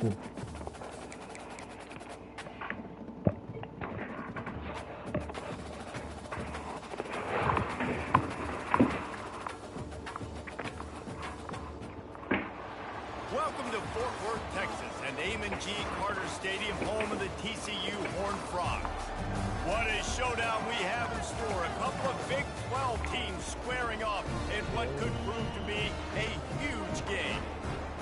Welcome to Fort Worth, Texas, and Amon G. Carter Stadium, home of the TCU Horned Frogs. What a showdown we have in store. A couple of Big 12 teams squaring off in what could prove to be a huge game.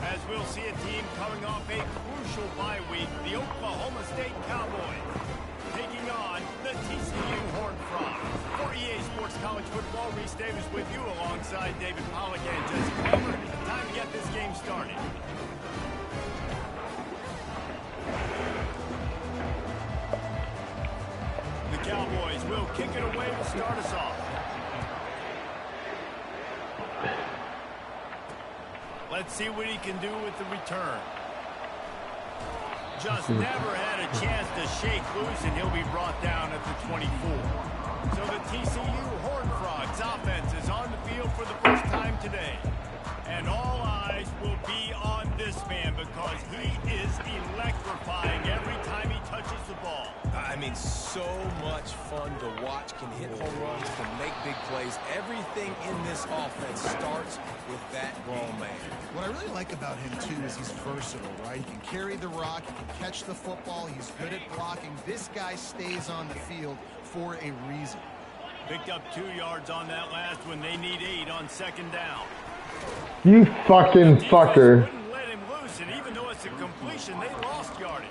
As we'll see a team coming off a crucial bye week, the Oklahoma State Cowboys, taking on the TCU Horned Frogs. For EA Sports College Football, Reese Davis with you alongside David Pollack and Jesse Palmer. Time to get this game started. The Cowboys will kick it away to start us off. Let's see what he can do with the return. Just never had a chance to shake loose, and he'll be brought down at the 24. So the TCU Horned Frogs offense is on the field for the first time today. And all eyes will be on this man because he is electrifying every time he touches the ball. I mean, so much fun to watch. Can hit home runs, can make big plays. Everything in this offense starts with that grown man. What I really like about him, too, is he's versatile, right? He can carry the rock, he can catch the football, he's good at blocking. This guy stays on the field for a reason. Picked up 2 yards on that last one. They need 8 on second down. You fucking fucker. Wouldn't let him loose, and even though it's a completion, they lost yardage.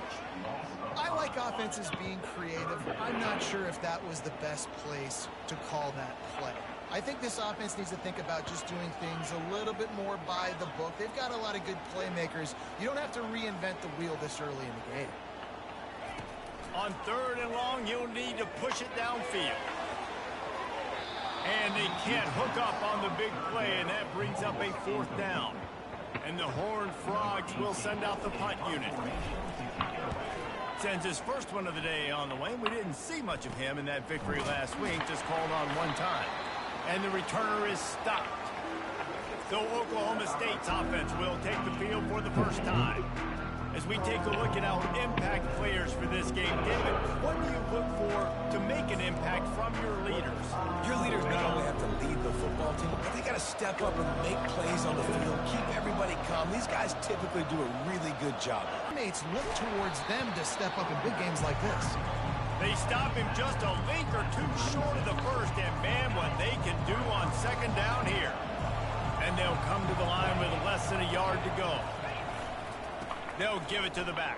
I like offenses being creative. I'm not sure if that was the best place to call that play. I think this offense needs to think about just doing things a little bit more by the book. They've got a lot of good playmakers. You don't have to reinvent the wheel this early in the game. On 3rd and long, you'll need to push it downfield. And they can't hook up on the big play, and that brings up a 4th down. And the Horned Frogs will send out the punt unit. Sends his first one of the day on the way. We didn't see much of him in that victory last week, just called on 1 time. And the returner is stopped. So Oklahoma State's offense will take the field for the first time. As we take a look at our impact players for this game, David, what do you look for to make an impact from your leaders? Your leaders not only have to lead the football team, but they got to step up and make plays on the field, keep everybody calm. These guys typically do a really good job. Teammates look towards them to step up in big games like this. They stop him just a link or 2 short of the first, and man, what they can do on second down here. And they'll come to the line with less than a yard to go. They'll give it to the back.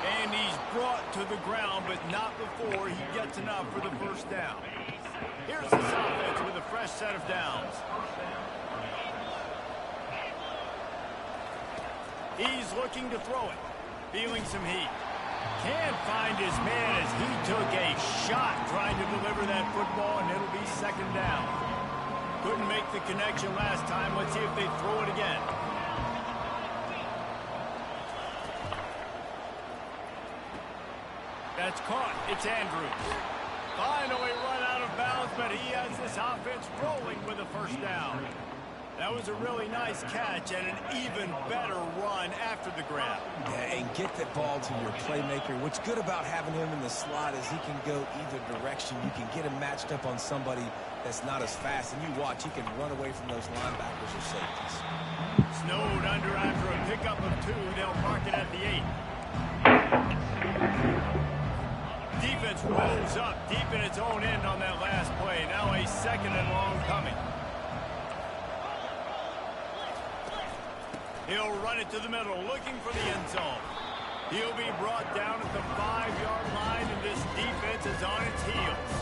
And he's brought to the ground, but not before he gets enough for the first down. Here's this offense with a fresh set of downs. He's looking to throw it. Feeling some heat. Can't find his man as he took a shot trying to deliver that football, and it'll be second down. Couldn't make the connection last time. Let's see if they throw it again. That's caught. It's Andrews. Finally run out of bounds, but he has this offense rolling with a first down. That was a really nice catch and an even better run after the grab. Yeah, and get that ball to your playmaker. What's good about having him in the slot is he can go either direction. You can get him matched up on somebody that's not as fast, and you watch, he can run away from those linebackers or safeties. Snowed under after a pickup of 2. They'll mark it at the 8. Defense rolls up deep in its own end on that last play. Now a 2nd and long coming. He'll run it to the middle, looking for the end zone. He'll be brought down at the 5-yard line, and this defense is on its heels.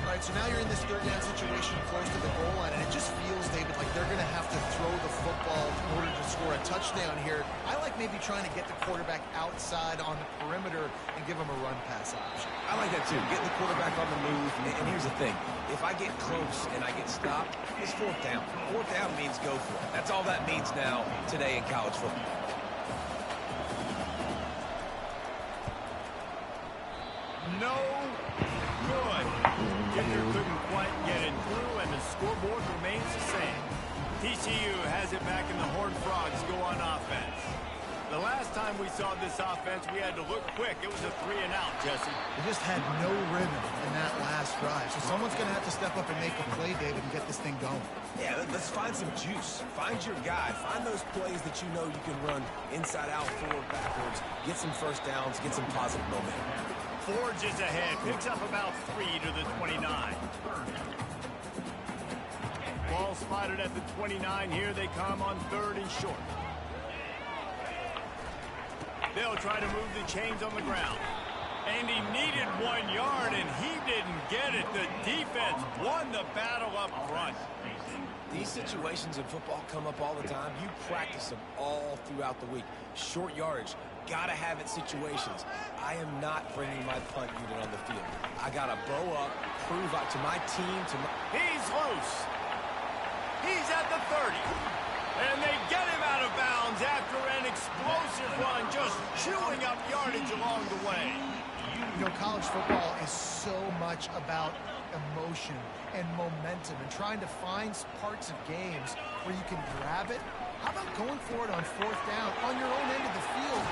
All right, so now you're in this 3rd down situation close to the goal line, and it just feels, David, like they're going to have to throw the football in order to score a touchdown here. I like maybe trying to get the quarterback outside on the perimeter and give him a run-pass option. I like that, too. Getting the quarterback on the move. And here's the thing. If I get close and I get stopped, it's 4th down. 4th down means go for it. That's all that means now today in college football. No good. Kicker couldn't quite get it through, and the scoreboard remains the same. TCU has it back, and the Horned Frogs go on offense. The last time we saw this offense, we had to look quick. It was a 3-and-out, Jesse. They just had no rhythm in that last drive. So someone's going to have to step up and make a play, David, and get this thing going. Yeah, let's find some juice. Find your guy. Find those plays that you know you can run inside out, forward, backwards. Get some first downs. Get some positive momentum. Forges ahead. Picks up about 3 to the 29. Ball spotted at the 29. Here they come on 3rd and short. They'll try to move the chains on the ground. And he needed 1 yard, and he didn't get it. The defense won the battle up front. These situations in football come up all the time. You practice them all throughout the week. Short yardage, gotta have it situations. I am not bringing my punt unit on the field. I gotta bow up, prove out to my team, He's loose. He's at the 30. And they get him out of bounds after an explosive run, just chewing up yardage along the way. You know, college football is so much about emotion and momentum and trying to find parts of games where you can grab it. How about going for it on 4th down on your own end of the field?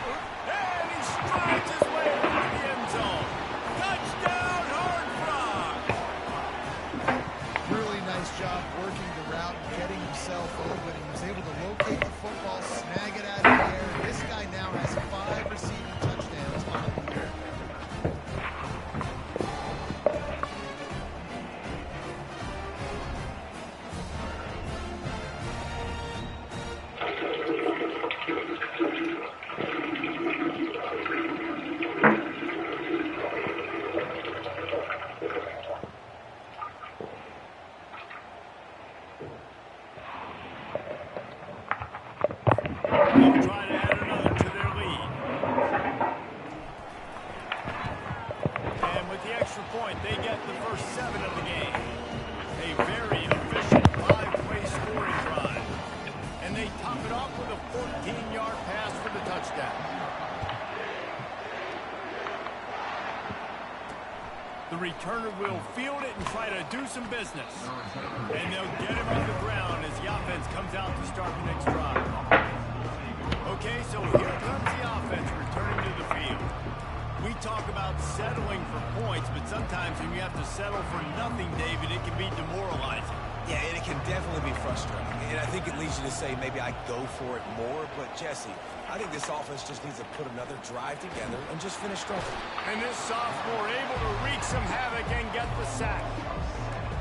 And he strides his way into the end zone. Touchdown, Horned Frog! Really nice job working the route and getting himself open. He was able to locate the football, snag it out of the air. This guy now has 5 receiving touchdowns on the year. The returner will field it and try to do some business. And they'll get him on the ground as the offense comes out to start the next drive. Okay, so here comes the offense returning to the field. We talk about settling for points, but sometimes when you have to settle for nothing, David, it can be demoralizing. Yeah, and it can definitely be frustrating. And I think it leads you to say maybe I go for it more. But, Jesse, I think this offense just needs to put another drive together and just finish strong. And this sophomore able to wreak some havoc and get the sack.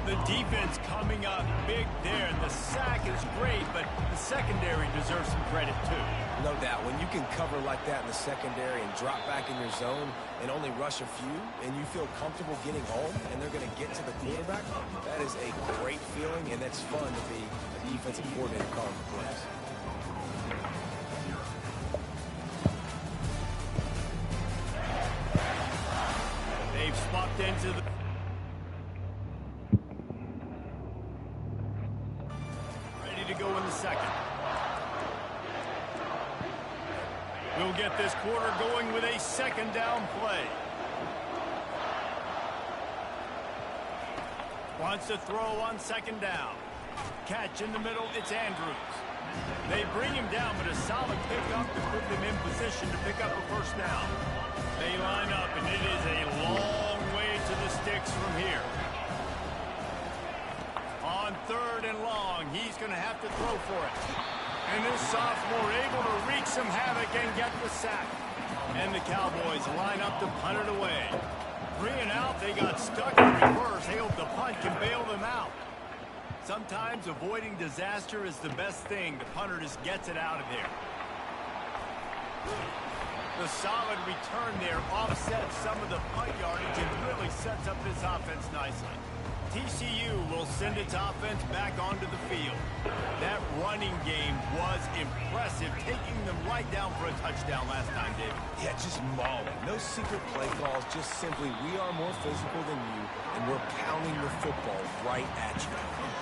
The defense coming up big there. The sack is great, but the secondary deserves some credit, too. No doubt. When you can cover like that in the secondary and drop back in your zone and only rush a few, and you feel comfortable getting home, and they're going to get to the quarterback, that is a great feeling, and that's fun to be a defensive coordinator calling the plays. They've swapped into the... Ready to go in the second. We'll get this quarter going with a second down play. Wants to throw on second down. Catch in the middle, it's Andrews. They bring him down, but a solid pickup to put them in position to pick up a first down. They line up, and it is a long way to the sticks from here. On 3rd and long, he's going to have to throw for it. And this sophomore able to wreak some havoc and get the sack. And the Cowboys line up to punt it away. 3 and out, they got stuck in reverse. They hope the punt can bail them out. Sometimes avoiding disaster is the best thing. The punter just gets it out of there. The solid return there offsets some of the punt yardage and really sets up this offense nicely. TCU will send its offense back onto the field. That running game was impressive, taking them right down for a touchdown last time, David. Yeah, just mauling. No secret play calls, just simply we are more physical than you, and we're pounding the football right at you.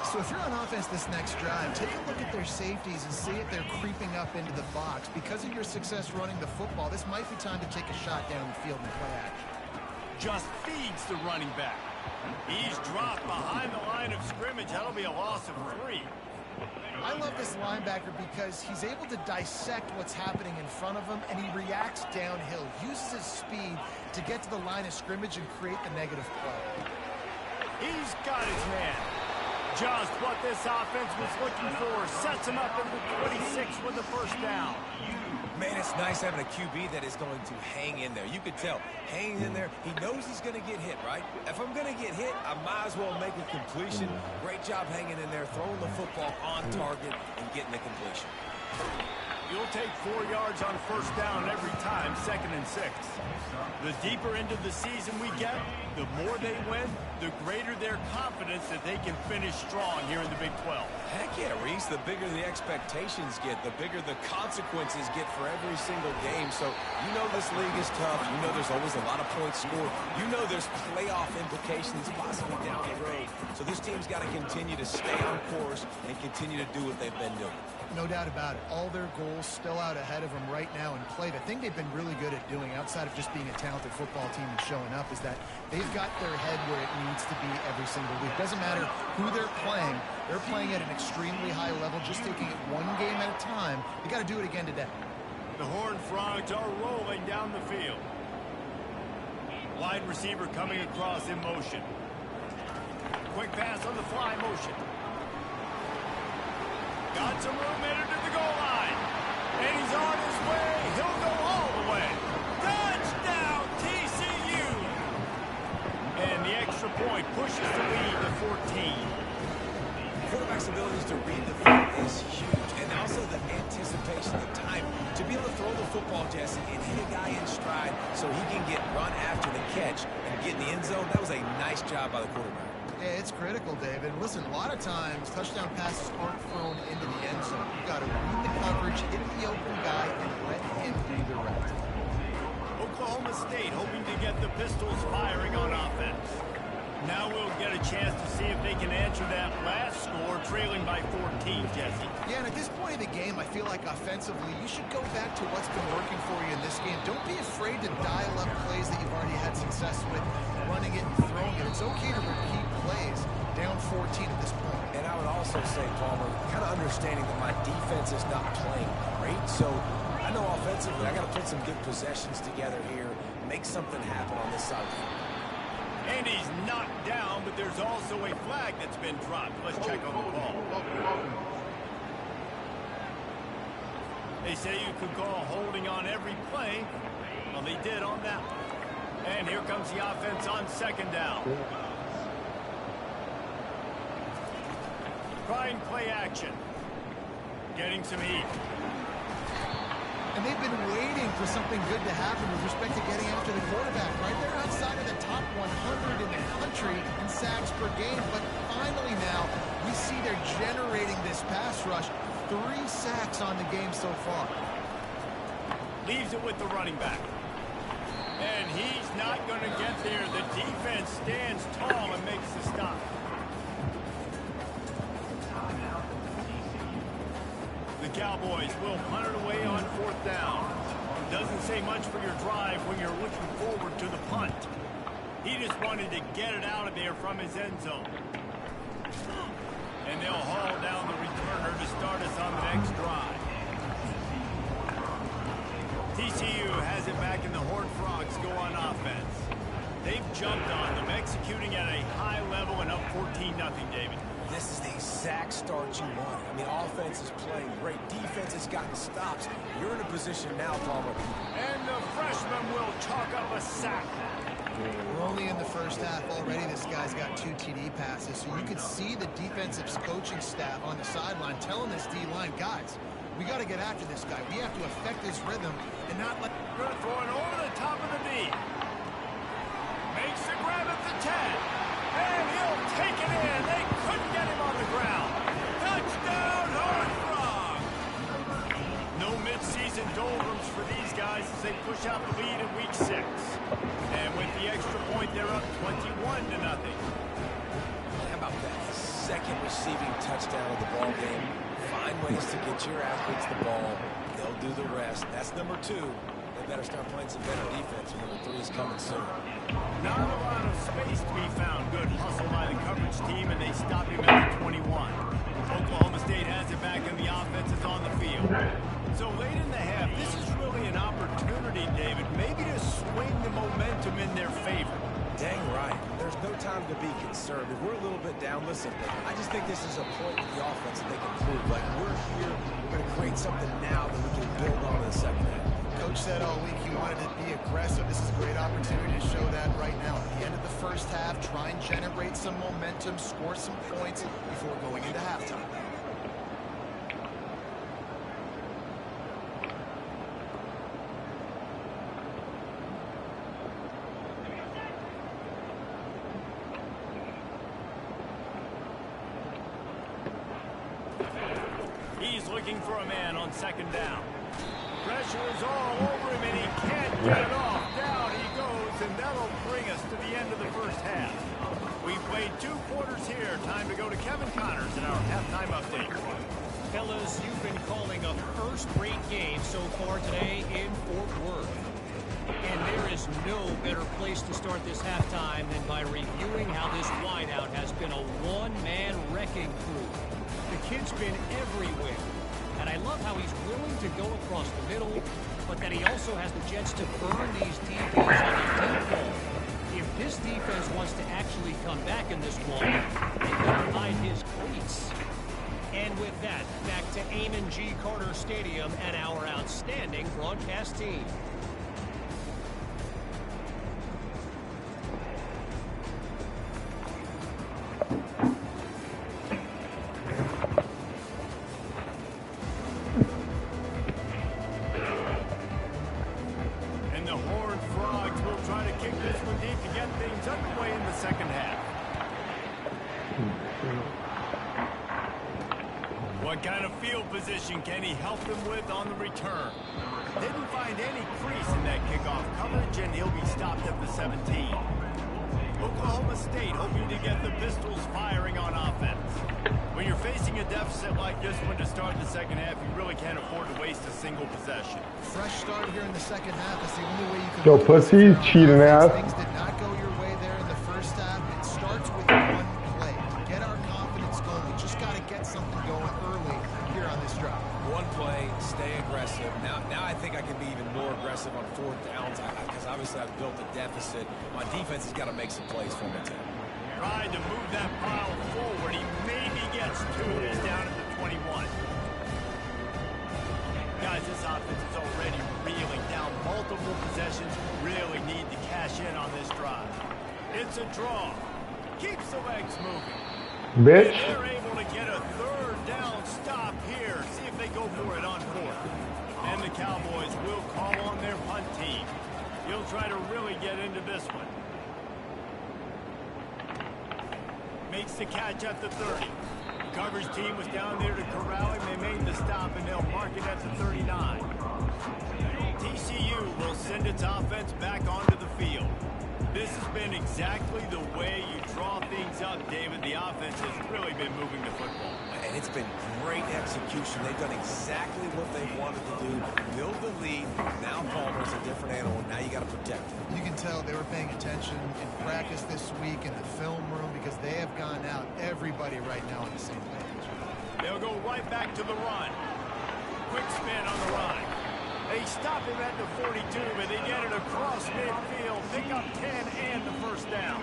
So if you're on offense this next drive, take a look at their safeties and see if they're creeping up into the box. Because of your success running the football, this might be time to take a shot down the field and play action. Just feeds the running back. He's dropped behind the line of scrimmage. That'll be a loss of 3. I love this linebacker because he's able to dissect what's happening in front of him, and he reacts downhill, uses his speed to get to the line of scrimmage and create the negative play. He's got his man. Just what this offense was looking for. Sets him up in the 26 with the first down. Man, it's nice having a QB that is going to hang in there. You could tell, hanging in there, he knows he's going to get hit, right? If I'm going to get hit, I might as well make a completion. Great job hanging in there, throwing the football on target and getting the completion. You'll take 4 yards on first down every time, 2nd and 6. The deeper into the season we get, the more they win, the greater their confidence that they can finish strong here in the Big 12. Heck yeah, Reese. The bigger the expectations get, the bigger the consequences get for every single game. So you know this league is tough. You know there's always a lot of points scored. You know there's playoff implications possibly down the road. So this team's got to continue to stay on course and continue to do what they've been doing. No doubt about it. All their goals still out ahead of them right now in play. The thing they've been really good at doing, outside of just being a talented football team and showing up, is that they've got their head where it needs to be every single week. Doesn't matter who they're playing at an extremely high level, just taking it one game at a time. They got to do it again today. The Horned Frogs are rolling down the field. Wide receiver coming across in motion. Quick pass on the fly motion. Got some room headed to the goal line. And he's on his way. He'll go all the way. Touchdown, TCU. And the extra point pushes the lead to 14. Quarterback's abilities to read the field is huge. And also the anticipation, the time to be able to throw the football, Jesse, and hit a guy in stride so he can get run after the catch and get in the end zone. That was a nice job by the quarterback. Yeah, it's critical, David. Listen, a lot of times touchdown passes aren't thrown into the end zone. You've got to read the coverage, hit the open guy, and let him do the rest. Oklahoma State hoping to get the Pistols firing on offense. Now we'll get a chance to see if they can answer that last score, trailing by 14, Jesse. Yeah, and at this point of the game, I feel like offensively, you should go back to what's been working for you in this game. Don't be afraid to dial up plays that you've already had success with, running it and throwing it. It's okay to repeat plays down 14 at this point. And I would also say, Palmer, kind of understanding that my defense is not playing great, so I know offensively I got to put some good possessions together here, make something happen on this side of the field. And he's knocked down, but there's also a flag that's been dropped. Let's check on the call. They say you could call holding on every play. Well, they did on that one. And here comes the offense on 2nd down. Trying play action. Getting some heat. And they've been waiting for something good to happen with respect to getting after the quarterback, right? They're outside of the top 100 in the country in sacks per game, but finally now we see they're generating this pass rush. 3 sacks on the game so far. Leaves it with the running back. And he's not going to get there. The defense stands tall and makes the stop. The Cowboys will punt it away on 4th down. Doesn't say much for your drive when you're looking forward to the punt. He just wanted to get it out of there from his end zone. And they'll haul down the returner to start us on the next drive. TCU has it back, and the Horned Frogs go on offense. They've jumped on them, executing at a high level and up 14-0, David. This is the exact start you want. I mean, offense is playing great. Defense has gotten stops. You're in a position now, Palmer. And the freshman will chalk up a sack. We're only in the first half already. This guy's got 2 TD passes, so you could see the defensive coaching staff on the sideline telling this D-line, guys, we got to get after this guy. We have to affect his rhythm and not let... Good throwing over the top of the knee. Makes the grab at the 10. And he'll take it in. They couldn't get him on the ground. Touchdown, Horned Frog. No midseason doldrums for these guys as they push out the lead in week 6. And with the extra point, they're up 21-0. How about that? 2nd receiving touchdown of the ball game. Find ways to get your athletes the ball. They'll do the rest. That's number 2. They better start playing some better defense. Number 3 is coming soon. Not a lot of space to be found. Good hustle by the coverage team, and they stop him at the 21. Oklahoma State has time to be conservative. We're a little bit down. Listen, I just think this is a point with the offense that they can prove. Like, we're here, we're going to create something now that we can build on in the second half. Coach said all week he wanted to be aggressive. This is a great opportunity to show that right now. At the end of the first half, try and generate some momentum, score some points before going into halftime. He's looking for a man on second down. Pressure is all over him, and he can't get it off. Down he goes, and that'll bring us to the end of the first half. We've played 2 quarters here. Time to go to Kevin Connors in our halftime update. Fellas, you've been calling a first-rate game so far today in Fort Worth. And there is no better place to start this halftime than by reviewing how this wideout has been a one-man wrecking crew. The kid's been everywhere. And I love how he's willing to go across the middle, but that he also has the jets to burn these DBs on the deep ball. If this defense wants to actually come back in this one, they better hide his cleats. And with that, back to Amon G. Carter Stadium and our outstanding broadcast team. What kind of field position can he help them with on the return? Didn't find any crease in that kickoff coverage, and he'll be stopped at the 17. Oklahoma State hoping to get the Pistols firing on offense. When you're facing a deficit like this one to start the second half, you really can't afford to waste a single possession. Fresh start here in the second half is the only way you can... Yo, pussy, cheating ass. Things did not go your way there in the first half. It starts with one play. To get our confidence going, we just got to get something going early here on this drive. One play, stay aggressive. Now I think I can be even more aggressive on 4th downs because obviously I've built a deficit. My defense has got to make some plays for me, too. Trying to move that pile forward. He maybe gets 2. He's down at the 21. Guys, this offense is already reeling down multiple possessions. Really need to cash in on this drive. It's a draw. Keeps the legs moving. Bitch. And they're able to get a 3rd down stop here. See if they go for it on 4th. And the Cowboys will call on their punt team. He'll try to really get into this one. Makes the catch at the 30. The coverage team was down there to corral him. They made the stop, and they'll mark it at the 39. TCU will send its offense back onto the field. This has been exactly the way you draw things up, David. The offense has really been moving the football. And it's been great execution. They've done exactly what they wanted to do. Build the lead. Now Palmer's a different animal. Now you got to protect him. You can tell they were paying attention in practice this week in the film room because they have gone out, everybody right now on the same page. They'll go right back to the run. Quick spin on the run. They stop him at the 42, but they get it across midfield. Pick up 10 and the 1st down.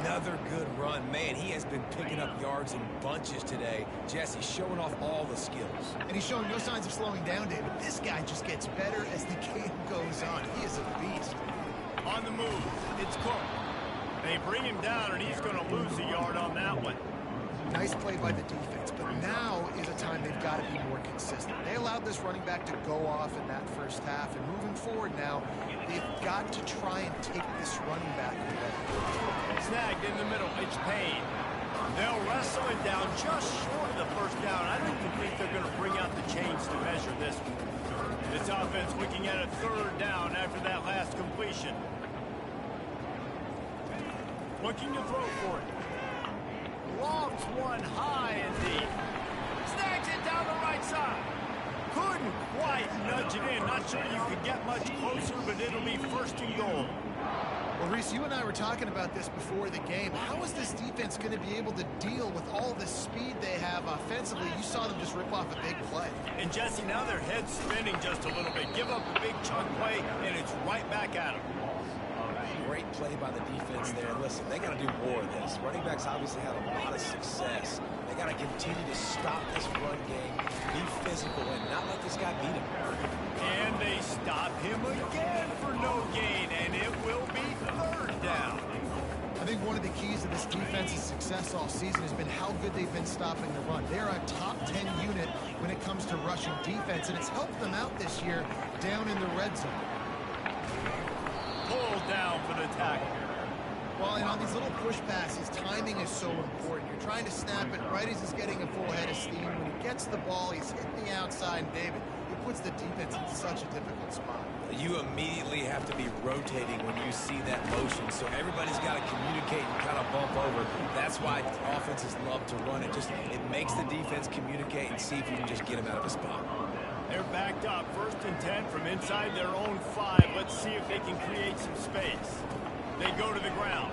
Another good run. Man, he has been picking up yards in bunches today. Jesse showing off all the skills. And he's showing no signs of slowing down, David. This guy just gets better as the game goes on. He is a beast. On the move, it's Cook. They bring him down, and he's going to lose a yard on that one. Nice play by the defense, but now is a time they've got to be more consistent. They allowed this running back to go off in that first half, and moving forward now, they've got to try and take this running back away. Snagged in the middle, it's Payne. They'll wrestle it down just short of the 1st down. I don't even think they're going to bring out the chains to measure this one. This offense looking at a 3rd down after that last completion. Looking to throw for it. Lofts one high and deep. Snags it down the right side. Couldn't quite nudge it in. Not sure you could get much closer, but it'll be 1st and goal. Well, Reese, you and I were talking about this before the game. How is this defense going to be able to deal with all the speed they have offensively? You saw them just rip off a big play. And, Jesse, now their head's spinning just a little bit. Give up a big chunk play, and it's right back at them. great play by the defense there. And listen, they got to do more of this. Running backs obviously had a lot of success. They got to continue to stop this run game, be physical, and not let this guy beat him. And they stop him again for no gain, and it will be third down. I think one of the keys to this defense's success all season has been how good they've been stopping the run. They're a top 10 unit when it comes to rushing defense, and it's helped them out this year down in the red zone. Pulled down for the tackle. Well, and on these little push passes, timing is so important. You're trying to snap it right as he's getting a full head of steam. When he gets the ball, he's hitting the outside, and David, it puts the defense in such a difficult spot. You immediately have to be rotating when you see that motion, so everybody's got to communicate and kind of bump over. That's why offenses love to run it. It makes the defense communicate and see if you can just get him out of a spot. They're backed up, 1st and 10 from inside their own 5. Let's see if they can create some space. They go to the ground.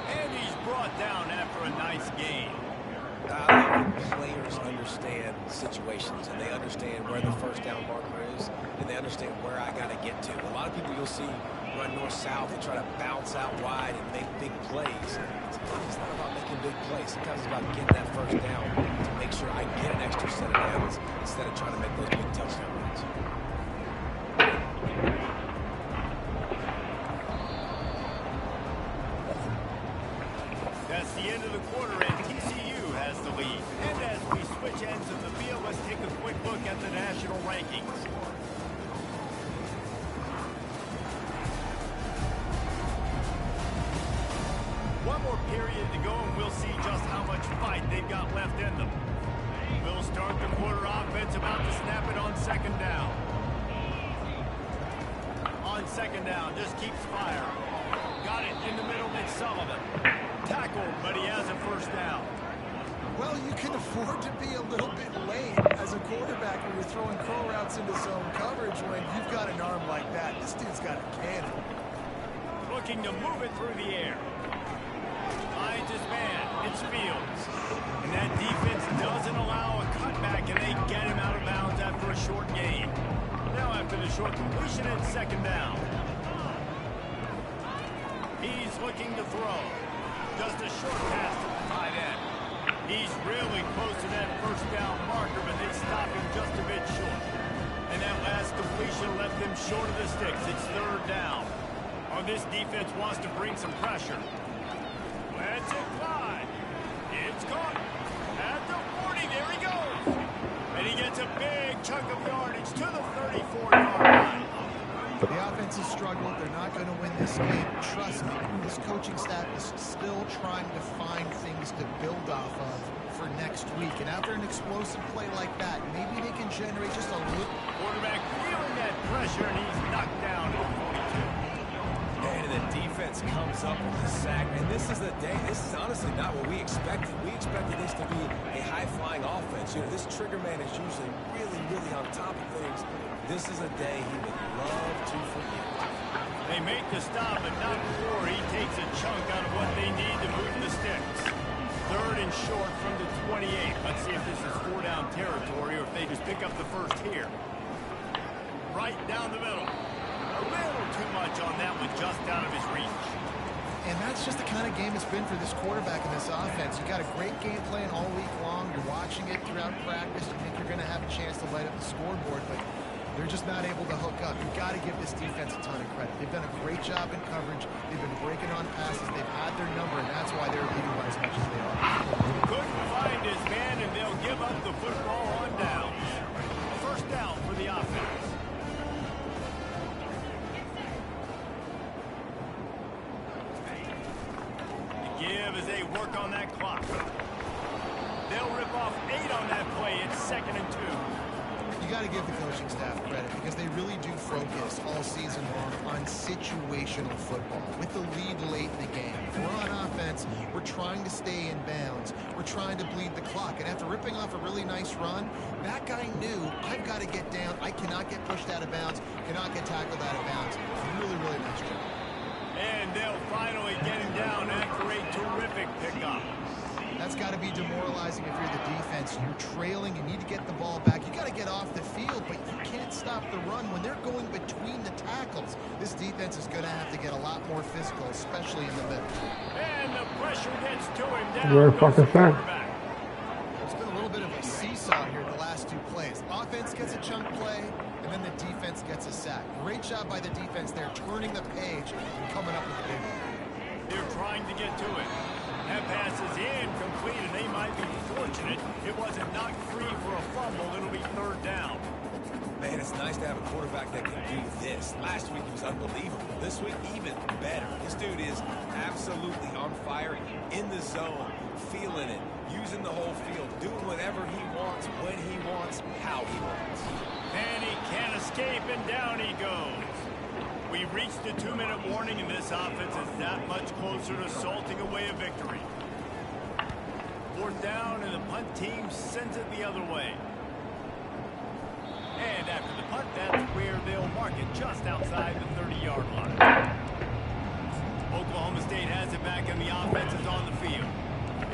And he's brought down after a nice gain. Players understand situations, and they understand where the first down marker is, and they understand where I got to get to. A lot of people you'll see run north-south and try to bounce out wide and make big plays. Sometimes it's not about making big plays. Sometimes it's about getting that first down to make sure I get an extra set of downs instead of trying to make those big touchdown runs. That's the end of the quarter, and TCU has the lead. And as we switch ends of the field, let's take a quick look at the national rankings. One more period to go, and we'll see just how much fight they've got left in them. We'll start the quarter offense about to snap it on 2nd down. On 2nd down, just keeps fire. Got it in the middle, Nick Sullivan. Tackled, but he has a 1st down. Well, you can afford to be a little bit late as a quarterback when you're throwing curl routes into zone coverage when you've got an arm like that. This dude's got a cannon. Looking to move it through the air. Finds his man. It's Fields. And that defense doesn't allow a cutback, and they get him out of bounds after a short gain. Now after the short completion and 2nd down. He's looking to throw. Just a short pass to the tight end. He's really close to that 1st down marker, but they stop him just a bit short. And that last completion left him short of the sticks. It's 3rd down. Oh, this defense wants to bring some pressure. Lets it fly. It's caught. At the 40, there he goes. And he gets a big chunk of yardage to the 34-yard line. The offense has struggled. They're not going to win this game. Trust me, this coaching staff is still trying to find things to build off of for next week. And after an explosive play like that, maybe they can generate just a little. Quarterback feeling that pressure, and he's knocked down to the 42. And the defense comes up with the sack. And this is the day. This is honestly not what we expected. We expected this to be a high-flying offense. You know, this trigger man is usually really on top of things. This is a day he would love to forget. They make the stop, but not before he takes a chunk out of what they need to move the sticks. 3rd and short from the 28. Let's see if this is 4-down territory or if they just pick up the 1st here. Right down the middle. A little too much on that one, just out of his reach. And that's just the kind of game it's been for this quarterback in this offense. You got a great game plan all week long. You're watching it throughout practice. You think you're going to have a chance to light up the scoreboard, but they're just not able to hook up. You've got to give this defense a ton of credit. They've done a great job in coverage. They've been breaking on passes. They've had their number, and that's why they're leading by as much as they are. Couldn't find his man, and they'll give up the football on downs. 1st down for the offense. The give as they work on that clock. They'll rip off 8 on that play. It's 2nd and 2. You got to give the coaching staff credit because they really do focus all season long on situational football. With the lead late in the game, if we're on offense, we're trying to stay in bounds. We're trying to bleed the clock. And after ripping off a really nice run, that guy knew, I've got to get down. I cannot get pushed out of bounds, cannot get tackled out of bounds. Really nice job. And they'll finally get him down after a terrific pickup. That's got to be demoralizing if you're the defense. You're trailing, you need to get the ball back. You got to get off the field, but you can't stop the run when they're going between the tackles. This defense is going to have to get a lot more physical, especially in the middle. And the pressure gets to him down. You're fucking fair. It's been a little bit of a seesaw here the last two plays. Offense gets a chunk play, and then the defense gets a sack. Great job by the defense there, turning the page and coming up with a big one. They're trying to get to it. That pass is incomplete, and they might be fortunate it wasn't knocked free for a fumble. It'll be third down. Man, it's nice to have a quarterback that can do this. Last week he was unbelievable. This week, even better. This dude is absolutely on fire, in the zone, feeling it, using the whole field, doing whatever he wants, when he wants, how he wants. And he can't escape, and down he goes. We've reached the 2-minute warning, and this offense is that much closer to salting away a victory. Fourth down, and the punt team sends it the other way. And after the punt, that's where they'll mark it, just outside the 30-yard line. Oklahoma State has it back, and the offense is on the field.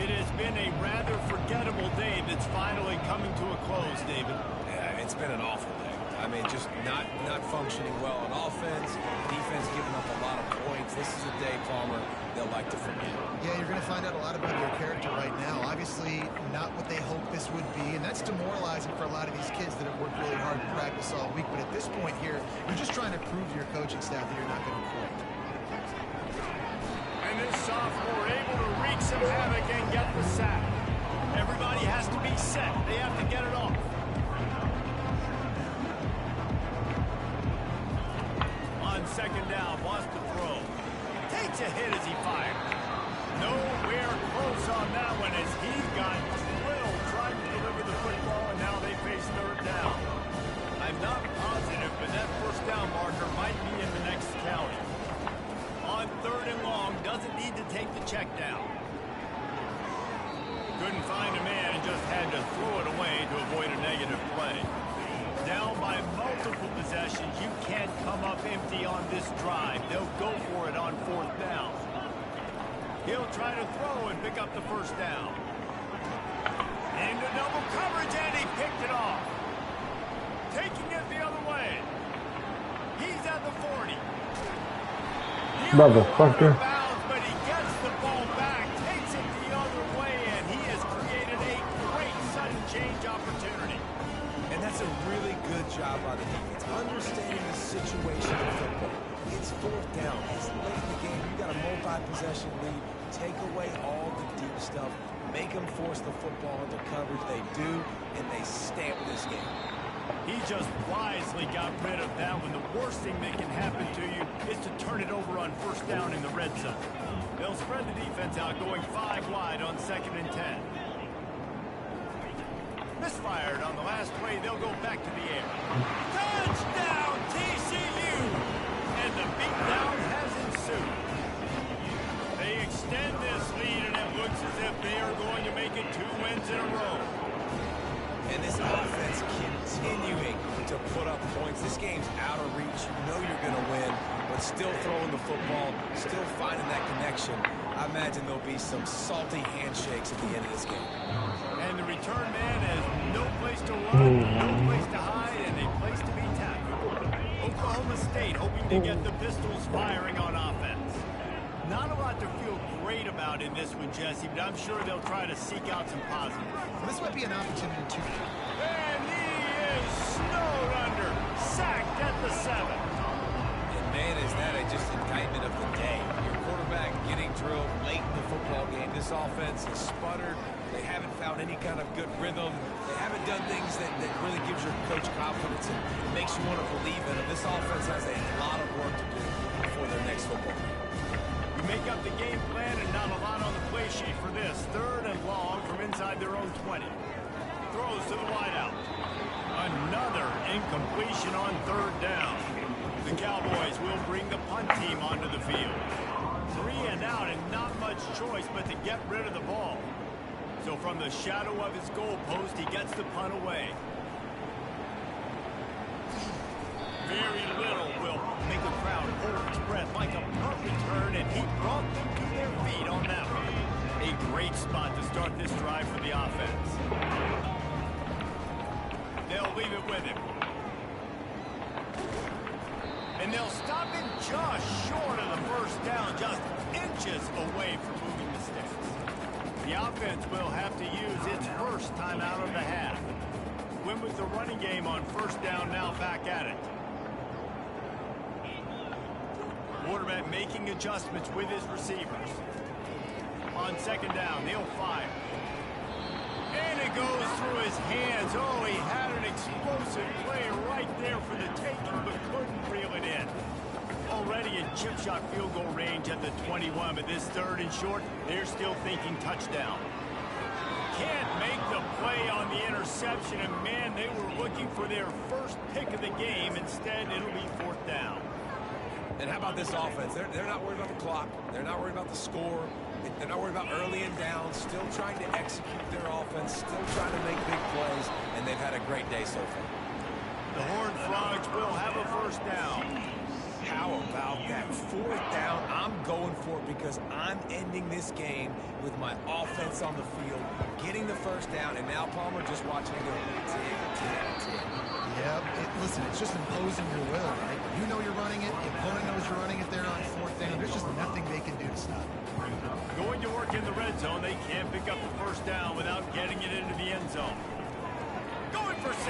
It has been a rather forgettable day that's finally coming to a close, David. Yeah, it's been an awful day. I mean, just not functioning well on offense, defense giving up a lot of points. This is a day, Palmer, they'll like to forget. Yeah, you're going to find out a lot about their character right now. Obviously, not what they hoped this would be, and that's demoralizing for a lot of these kids that have worked really hard to practice all week. But at this point here, you're just trying to prove to your coaching staff that you're not going to quit. And this sophomore able to wreak some havoc and get the sack. Everybody has to be set. They have to get it off. On second down, wants to throw. Takes a hit as he fires. Nowhere close on that one as he got drilled trying to deliver the football, and now they face third down. I'm not positive, but that first down marker might be in the next county. On third and long, doesn't need to take the check down. Couldn't find a man and just had to throw it away to avoid a negative play. Down by multiple possessions, you can't come up empty on this drive. They'll go for it on fourth down. He'll try to throw and pick up the first down. Into double coverage, and he picked it off. Taking it the other way. He's at the 40. Motherfucker. But he gets the ball back, takes it the other way, and he has created a great sudden change opportunity. And that's a really good job by the defense, understanding the situation of football. It's fourth down. It's late in the game. You got a multi-possession lead. Take away all the deep stuff. Make them force the football into coverage. They do, and they stamp this game. He just wisely got rid of that one. The worst thing that can happen to you is to turn it over on first down in the red zone. They'll spread the defense out, going 5 wide on 2nd and 10. Misfired on the last play. They'll go back to the air. Touchdown, TCU! And the beatdown has ensued. They extend this lead, and it looks as if they are going to make it 2 wins in a row. And this offense continuing to put up points. This game's out of reach. You know you're going to win, but still throwing the football, still finding that connection. I imagine there'll be some salty handshakes at the end of this game. And the return man has no place to run, no place to hide, and a place to be tackled. Oklahoma State hoping to get the Pistols firing on offense. Not a lot to feel great about in this one, Jesse, but I'm sure they'll try to seek out some positives. This might be an opportunity to. And he is snowed under, sacked at the 7. And man, is that just indictment of the day. Your quarterback getting drilled late in the football game. This offense has sputtered. They haven't found any kind of good rhythm. They haven't done things that really gives your coach confidence and makes you want to believe in them. This offense has a lot of work to do before their next football game. We make up the game plan and not a lot on the play sheet for this. Third and long from inside their own 20. Throws to the wideout. Another incompletion on third down. The Cowboys will bring the punt team onto the field. 3 and out and not much choice but to get rid of the ball. So from the shadow of his goal post, he gets the punt away. Very little will make a crowd hold its breath like a punt return, and he brought them to their feet on that one. A great spot to start this drive for the offense. They'll leave it with him. And they'll stop him just short of the first down, just inches away from moving the sticks. The offense will have to use its first timeout of the half. Win with the running game on first down, now back at it. Quarterback making adjustments with his receivers. On second down, he'll fire. And it goes through his hands. Oh, he had an explosive play right there for the taking, but couldn't reel it in. Already in chip shot field goal range at the 21, but this third and short, they're still thinking touchdown. Can't make the play on the interception, and man, they were looking for their first pick of the game. Instead, it'll be fourth down. And how about this offense? They're not worried about the clock. They're not worried about the score. They're not worried about early and down. Still trying to execute their offense. Still trying to make big plays. And they've had a great day so far. The Horned Frogs will have a first down. How about that? Fourth down. I'm going for it because I'm ending this game with my offense on the field, getting the first down, and now Palmer just watching it go 10, 10, 10. Yep. Listen, it's just imposing your will, right? You know you're running it. The opponent knows you're running it there on fourth down. There's just nothing they can do to stop it. Going to work in the red zone. They can't pick up the first down without getting it into the end zone. Going for 6.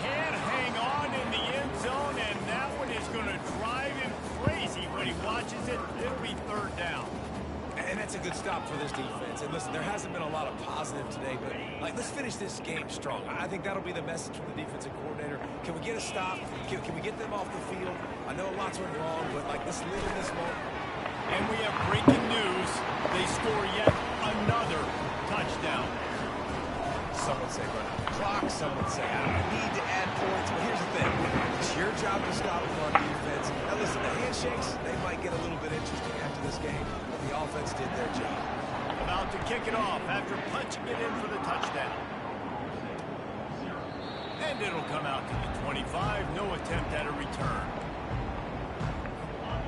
Can't hang on in the end zone, and that one is going to drive him crazy when he watches it. It'll be third down. And that's a good stop for this defense. And listen, there hasn't been a lot of positive today, but let's finish this game strong. I think that'll be the message from the defensive coordinator. Can we get a stop? Can we get them off the field? I know lots went wrong, but let's live in this moment. And we have breaking news. They score yet another touchdown. Some would say run out the clock. Some would say I need to add points. But here's the thing. It's your job to stop them on defense. Now listen, the handshakes, they might get a little bit interesting after this game. But the offense did their job. About to kick it off after punching it in for the touchdown. And it'll come out to the 25. No attempt at a return.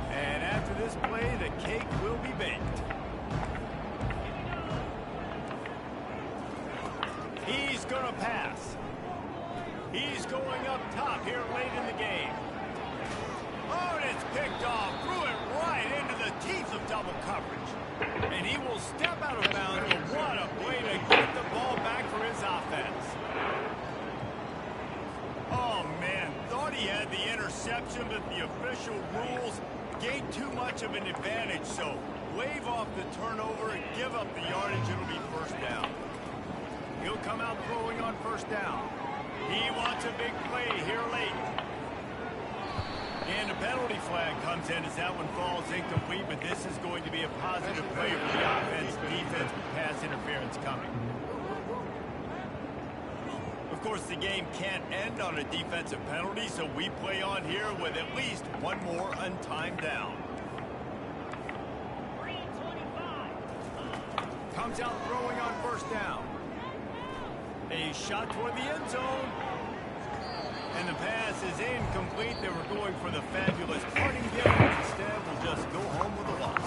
And after this play, the cake will be baked. He's going to pass. He's going up top here late in the game. Oh, and it's picked off. Threw it right into the teeth of double coverage. And he will step out of bounds. But what a play to get the ball back for his offense. Oh, man. Thought he had the interception, but the official rules gave too much of an advantage. So wave off the turnover and give up the yardage. It'll be first down. He'll come out throwing on first down. He wants a big play here late. And a penalty flag comes in as that one falls incomplete, but this is going to be a positive play for the offense. Defense with pass interference coming. Of course, the game can't end on a defensive penalty, so we play on here with at least one more untimed down. Comes out throwing on first down. A shot toward the end zone. And the pass is incomplete. They were going for the fabulous parting gift. Instead, will just go home with a loss.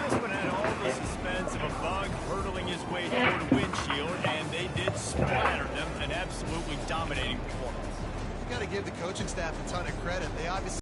This one had all the suspense of a bug hurtling his way toward a windshield, and they did splatter them. An absolutely dominating performance. You got to give the coaching staff a ton of credit. They obviously